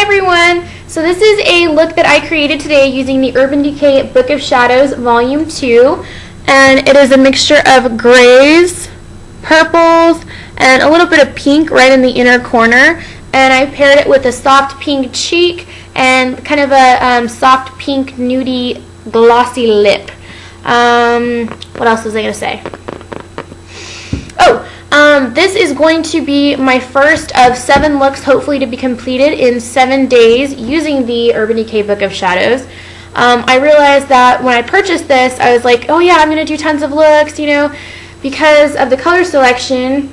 everyone! So this is a look that I created today using the Urban Decay Book of Shadows Volume 2, and it is a mixture of grays, purples, and a little bit of pink right in the inner corner, and I paired it with a soft pink cheek and kind of a soft pink nudie glossy lip. What else was I going to say? This is going to be my first of 7 looks, hopefully to be completed in 7 days using the Urban Decay Book of Shadows. I realized that when I purchased this, I was like, oh yeah, I'm going to do tons of looks, you know, because of the color selection.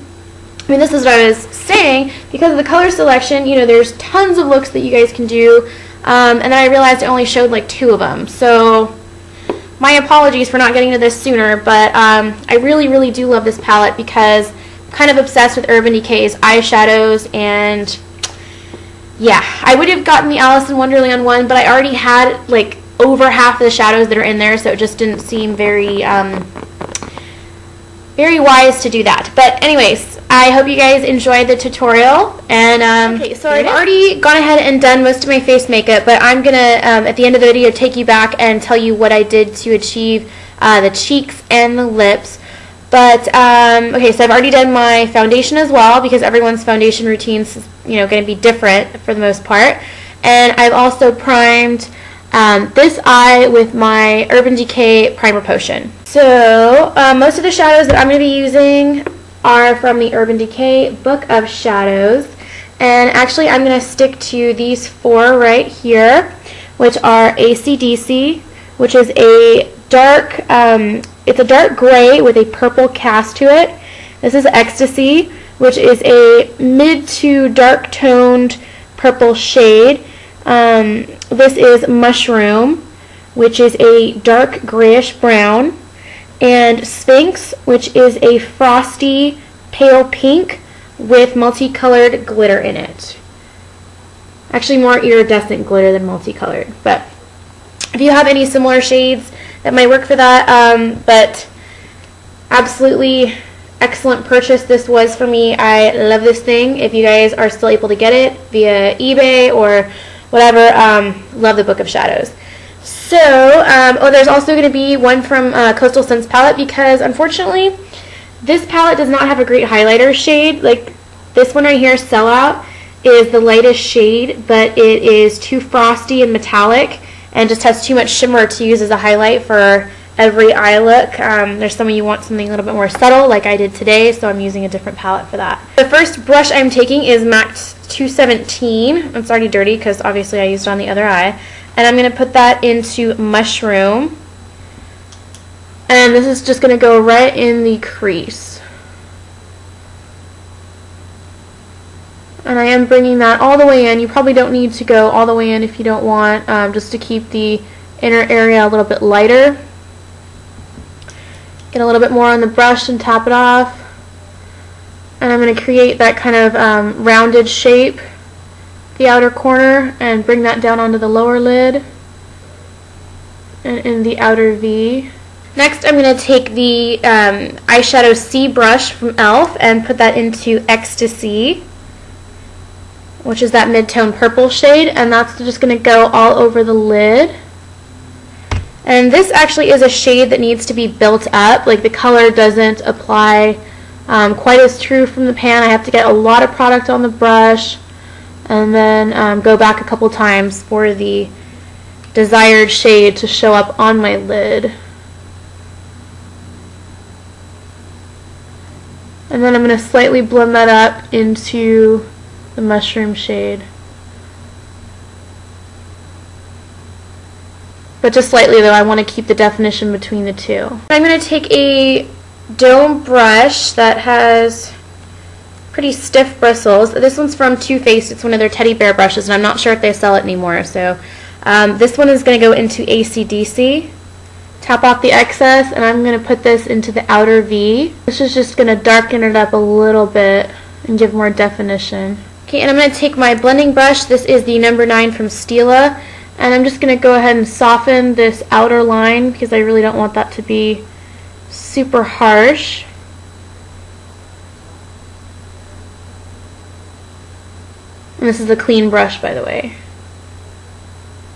I mean, this is what I was saying, because of the color selection, you know, there's tons of looks that you guys can do, and then I realized it only showed like 2 of them, so my apologies for not getting to this sooner, but I really do love this palette because I'm kind of obsessed with Urban Decay's eyeshadows, and yeah, I would have gotten the Alice in Wonderland one, but I already had like over half of the shadows that are in there, so it just didn't seem very wise to do that. But anyways, I hope you guys enjoyed the tutorial, and okay, so I've already gone ahead and done most of my face makeup, but I'm gonna at the end of the video take you back and tell you what I did to achieve the cheeks and the lips. But okay, so I've already done my foundation as well, because everyone's foundation routines is, you know, going to be different for the most part, and I've also primed this eye with my Urban Decay primer potion. So most of the shadows that I'm going to be using are from the Urban Decay Book of Shadows, and actually I'm going to stick to these 4 right here, which are AC/DC, which is a dark, it's a dark gray with a purple cast to it. This is Ecstasy, which is a mid to dark toned purple shade. This is Mushroom, which is a dark grayish brown, and Sphinx, which is a frosty pale pink with multicolored glitter in it. Actually more iridescent glitter than multicolored, but if you have any similar shades that might work for that, but absolutely excellent purchase this was for me. I love this thing. If you guys are still able to get it via eBay or whatever, love the Book of Shadows. So, oh, there's also going to be one from Coastal Scents palette, because unfortunately this palette does not have a great highlighter shade. Like this one right here, Sellout, is the lightest shade, but it is too frosty and metallic and just has too much shimmer to use as a highlight for every eye look. There's some of you want something a little bit more subtle like I did today, so I'm using a different palette for that. The first brush I'm taking is MAC 217. It's already dirty because obviously I used it on the other eye. And I'm going to put that into Mushroom. And this is just going to go right in the crease. And I am bringing that all the way in. You probably don't need to go all the way in if you don't want, just to keep the inner area a little bit lighter. Get a little bit more on the brush and tap it off. And I'm going to create that kind of rounded shape, the outer corner, and bring that down onto the lower lid and in the outer V. Next, I'm going to take the eyeshadow C brush from e.l.f. and put that into Ecstasy, which is that mid-tone purple shade, and that's just going to go all over the lid. And this actually is a shade that needs to be built up. Like the color doesn't apply quite as true from the pan. I have to get a lot of product on the brush and then go back a couple times for the desired shade to show up on my lid. And then I'm going to slightly blend that up into the Mushroom shade. But just slightly though, I want to keep the definition between the two. I'm going to take a dome brush that has pretty stiff bristles. This one's from Too Faced. It's one of their teddy bear brushes, and I'm not sure if they sell it anymore. So this one is going to go into AC/DC. Tap off the excess, and I'm going to put this into the outer V. This is just going to darken it up a little bit and give more definition. Okay, and I'm going to take my blending brush. This is the number 9 from Stila, and I'm just going to go ahead and soften this outer line because I really don't want that to be super harsh. And this is a clean brush, by the way.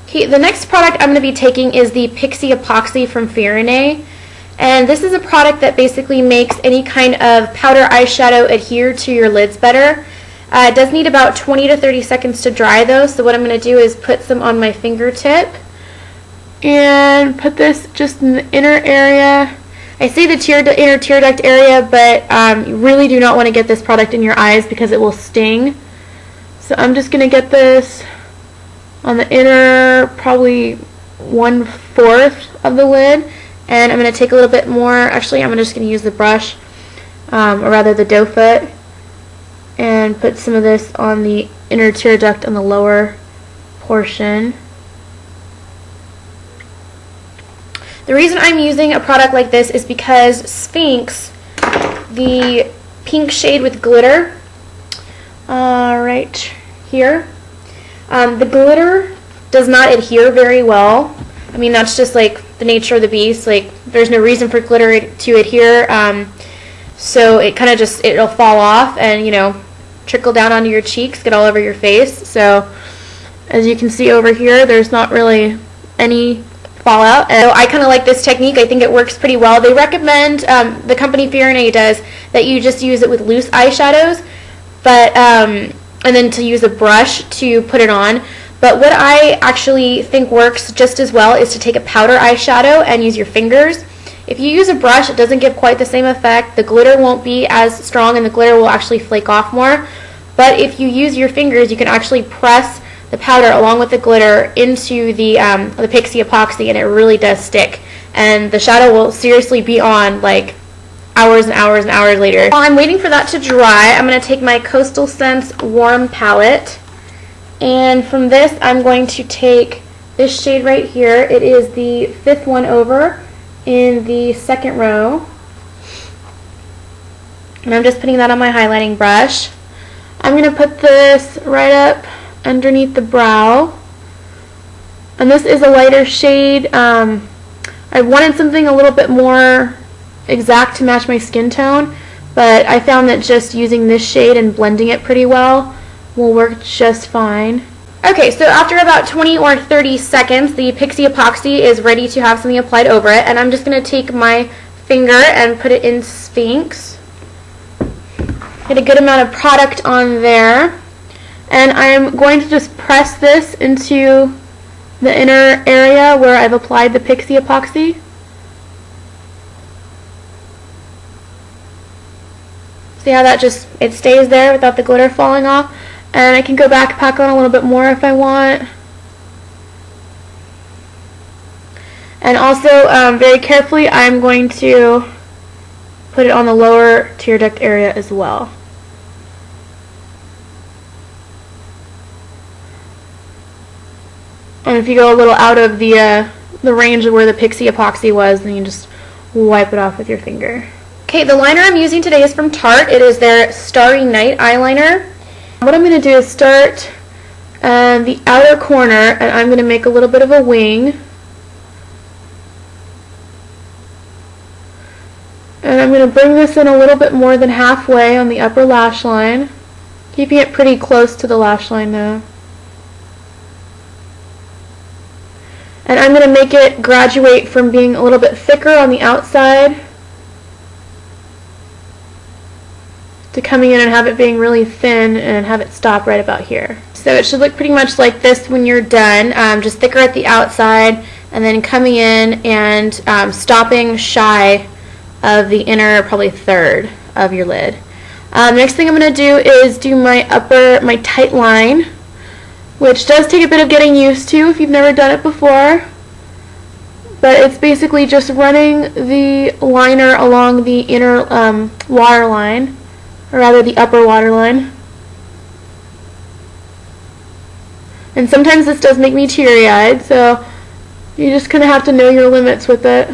Okay, the next product I'm going to be taking is the Pixie Epoxy from Firenze. And this is a product that basically makes any kind of powder eyeshadow adhere to your lids better. It does need about 20 to 30 seconds to dry though, so what I'm going to do is put some on my fingertip and put this just in the inner area. I say the inner tear duct area, but you really do not want to get this product in your eyes because it will sting. So I'm just going to get this on the inner, probably 1/4 of the lid. And I'm going to take a little bit more. Actually, I'm just going to use the brush, or rather the doe foot, and put some of this on the inner tear duct on the lower portion. The reason I'm using a product like this is because Sphinx, the pink shade with glitter, right here, the glitter does not adhere very well. I mean, that's just like the nature of the beast. Like, there's no reason for glitter to adhere, so it kind of just, it'll fall off and, you know, trickle down onto your cheeks, get all over your face. So as you can see over here, there's not really any fallout. And so I kind of like this technique. I think it works pretty well. They recommend, the company Firenze does, that you just use it with loose eyeshadows, but and then to use a brush to put it on. But what I actually think works just as well is to take a powder eyeshadow and use your fingers. If you use a brush, it doesn't give quite the same effect. The glitter won't be as strong and the glitter will actually flake off more. But if you use your fingers, you can actually press the powder along with the glitter into the Pixie Epoxy, and it really does stick. And the shadow will seriously be on like hours and hours and hours later. While I'm waiting for that to dry, I'm going to take my Coastal Scents Warm Palette. And from this, I'm going to take this shade right here. It is the 5th one over in the 2nd row. And I'm just putting that on my highlighting brush. I'm going to put this right up underneath the brow. And this is a lighter shade. I wanted something a little bit more exact to match my skin tone, but I found that just using this shade and blending it pretty well will work just fine. Okay, so after about 20 or 30 seconds, the Pixie Epoxy is ready to have something applied over it, and I'm just going to take my finger and put it in Sphinx. Get a good amount of product on there, and I'm going to just press this into the inner area where I've applied the Pixie Epoxy. See how that just, it stays there without the glitter falling off? And I can go back, pack on a little bit more if I want. And also, very carefully, I'm going to put it on the lower tear duct area as well. And if you go a little out of the range of where the Pixie Epoxy was, then you just wipe it off with your finger. Okay, the liner I'm using today is from Tarte. It is their Starry Night eyeliner. What I'm going to do is start the outer corner, and I'm going to make a little bit of a wing. And I'm going to bring this in a little bit more than halfway on the upper lash line, keeping it pretty close to the lash line now. And I'm going to make it graduate from being a little bit thicker on the outside to coming in and have it being really thin and have it stop right about here. So it should look pretty much like this when you're done, just thicker at the outside and then coming in and stopping shy of the inner probably third of your lid. Next thing I'm going to do is do my tight line, which does take a bit of getting used to if you've never done it before. But it's basically just running the liner along the inner waterline, or rather the upper waterline. And sometimes this does make me teary-eyed, so you just kind of have to know your limits with it.